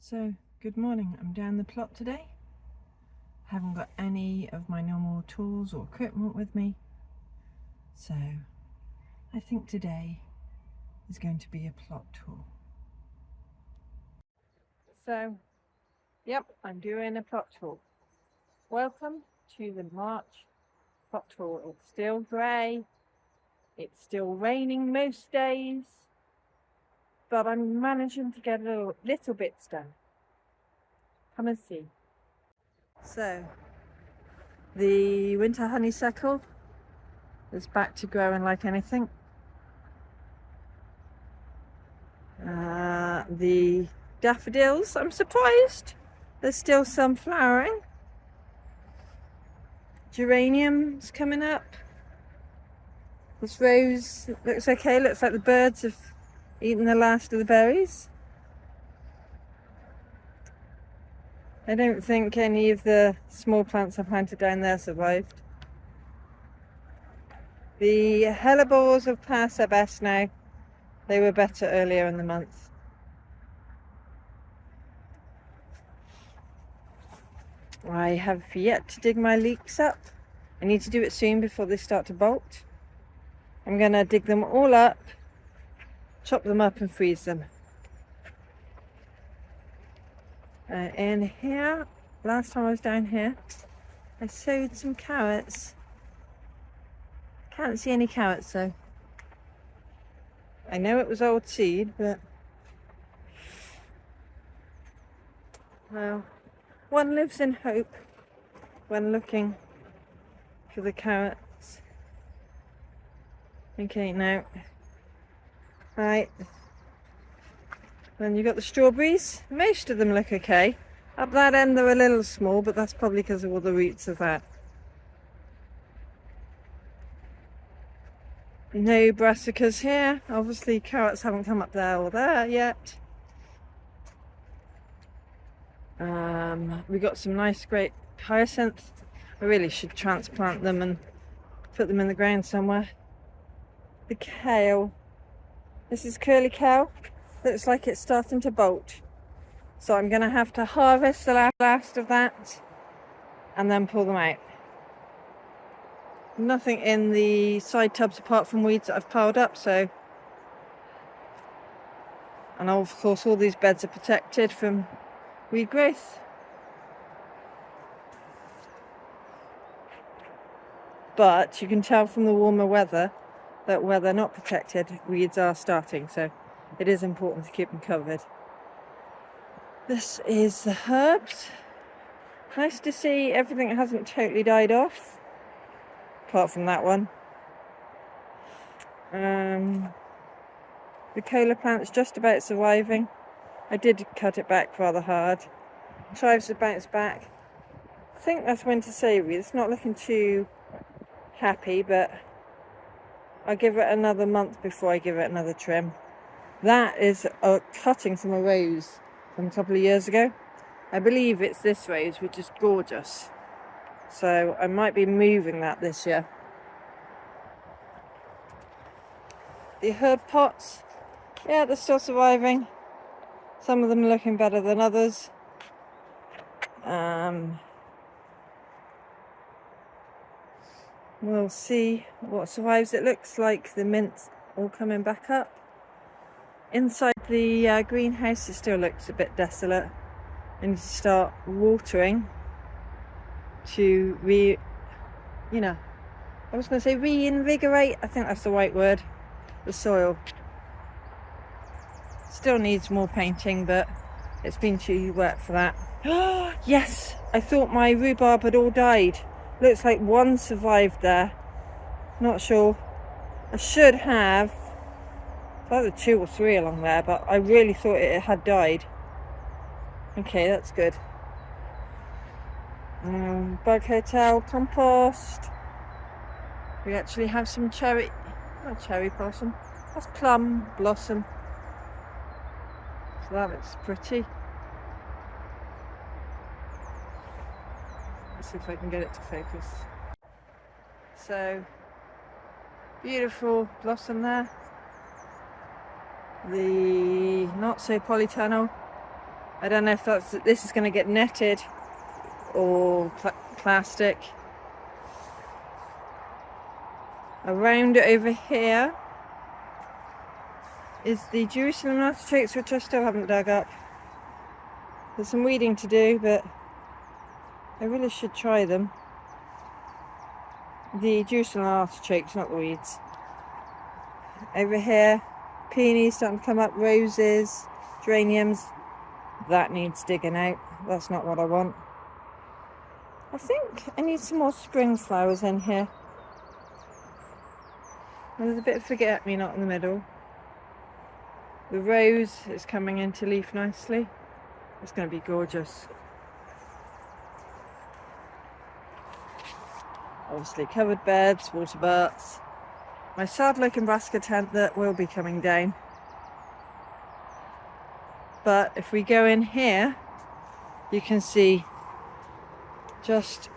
So, good morning. I'm down the plot today. Haven't got any of my normal tools or equipment with me. So, I think today is going to be a plot tour. So, yep, I'm doing a plot tour. Welcome to the March plot tour. It's still grey. It's still raining most days. But I'm managing to get little bits done. Come and see. So, the winter honeysuckle is back to growing like anything. The daffodils, I'm surprised there's still some flowering. Geraniums coming up. This rose looks okay, looks like the birds have eaten the last of the berries. I don't think any of the small plants I planted down there survived. The hellebores have passed their best now. They were better earlier in the month. I have yet to dig my leeks up. I need to do it soon before they start to bolt. I'm going to dig them all up, chop them up and freeze them. In here, last time I was down here, I sowed some carrots. Can't see any carrots though. I know it was old seed, but well, one lives in hope when looking for the carrots. Okay, now, right, then you've got the strawberries. Most of them look okay. Up that end they're a little small, but that's probably because of all the roots of that. No brassicas here. Obviously carrots haven't come up there or there yet. We got some nice great hyacinth. I really should transplant them and put them in the ground somewhere. The kale. This is curly kale. Looks like it's starting to bolt. So I'm going to have to harvest the last of that and then pull them out. Nothing in the side tubs apart from weeds that I've piled up, so. And of course all these beds are protected from weed growth. But you can tell from the warmer weather that where they're not protected, weeds are starting, so it is important to keep them covered. This is the herbs. Nice to see everything hasn't totally died off, apart from that one. The cola plant's just about surviving. I did cut it back rather hard. Chives have bounced back. I think that's winter savoury. It's not looking too happy, but I'll give it another month before I give it another trim. That is a cutting from a rose from a couple of years ago. I believe it's this rose, which is gorgeous. So I might be moving that this year. The herb pots, yeah, they're still surviving. Some of them are looking better than others. We'll see what survives. It looks like the mint's all coming back up. Inside the greenhouse it still looks a bit desolate. I need to start watering to I was going to say reinvigorate. I think that's the right word. The soil. Still needs more painting, but it's been too wet for that. Yes! I thought my rhubarb had all died. Looks like one survived there. Not sure. I should have either 2 or 3 along there, but I really thought it had died. Okay, that's good. Bug hotel compost. We actually have some not cherry blossom. That's plum blossom. So that looks pretty. Let's see if I can get it to focus. So, beautiful blossom there. The not so polytunnel I don't know if this is going to get netted or plastic. Around over here is the Jerusalem artichokes, which I still haven't dug up. There's some weeding to do, but I really should try them. The Jerusalem artichokes, not the weeds. Over here, peonies starting to come up, roses, geraniums. That needs digging out. That's not what I want. I think I need some more spring flowers in here. There's a bit of forget-me-not in the middle. The rose is coming into leaf nicely. It's going to be gorgeous. Obviously covered beds, water butts. My sad looking brassica tent that will be coming down. But if we go in here, you can see just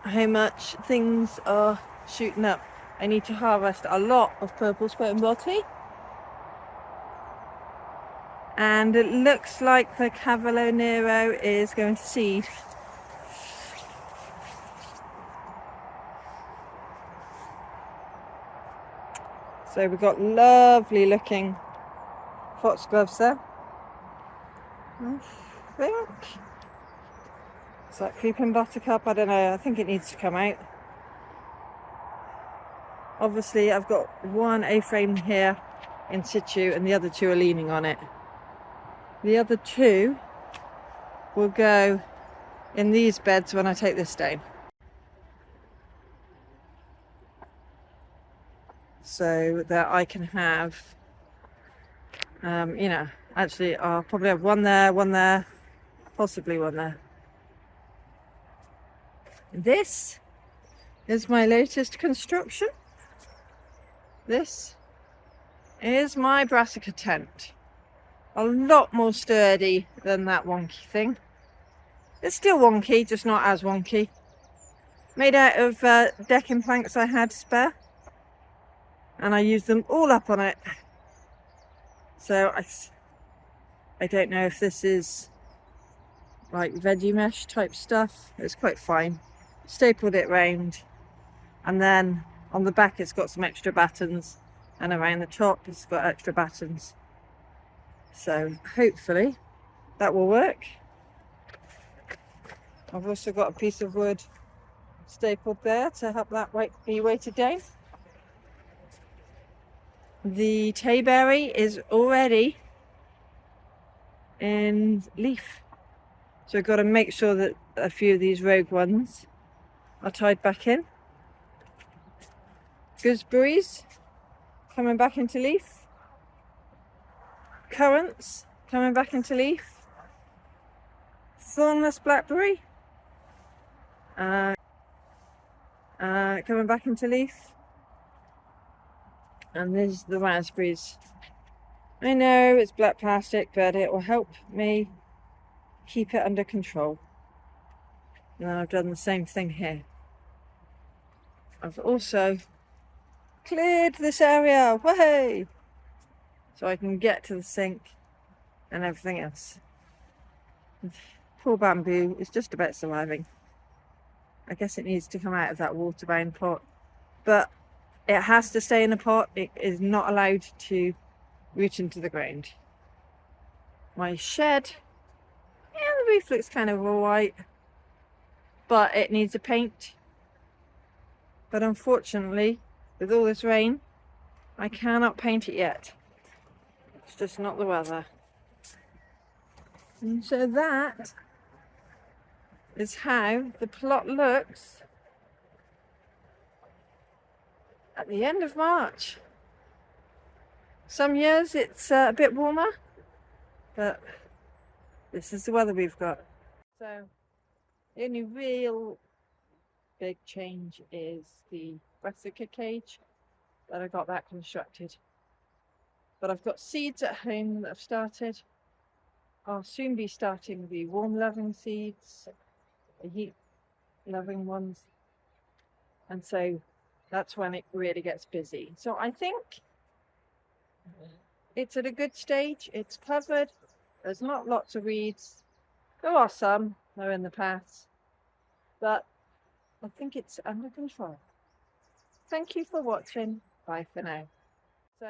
how much things are shooting up. I need to harvest a lot of purple sprouting botany. And it looks like the Cavolo Nero is going to seed. So we've got lovely looking foxgloves there. I think. Is that creeping buttercup? I don't know. I think it needs to come out. Obviously, I've got one A-frame here in situ and the other two are leaning on it. The other two will go in these beds when I take this down. So that I can have, you know, actually I'll probably have one there, possibly one there. This is my latest construction. This is my brassica tent. A lot more sturdy than that wonky thing. It's still wonky, just not as wonky. Made out of decking planks I had spare. And I used them all up on it. So I don't know if this is like veggie mesh type stuff. It's quite fine. Stapled it round. And then on the back it's got some extra battens. And around the top it's got extra battens. So hopefully that will work. I've also got a piece of wood stapled there to help that be weighted down. The tayberry is already in leaf. So I've got to make sure that a few of these rogue ones are tied back in. Gooseberries coming back into leaf. Currants coming back into leaf. Thornless blackberry coming back into leaf. And there's the raspberries. I know it's black plastic, but it will help me keep it under control. And then I've done the same thing here. I've also cleared this area, way, so I can get to the sink and everything else. Poor bamboo is just about surviving. I guess it needs to come out of that water-bound pot, but it has to stay in the pot. It is not allowed to root into the ground. My shed, yeah, the roof looks kind of all right, but it needs a paint. But unfortunately, with all this rain, I cannot paint it yet. It's just not the weather. And so that is how the plot looks at the end of March. Some years it's a bit warmer, but this is the weather we've got. So the only real big change is the brassica cage, that I got that constructed. But I've got seeds at home that I've started. I'll soon be starting the warm loving seeds, the heat loving ones, and so that's when it really gets busy. So I think it's at a good stage. It's covered. There's not lots of weeds. There are some that are in the paths, but I think it's under control. Thank you for watching. Bye for now. So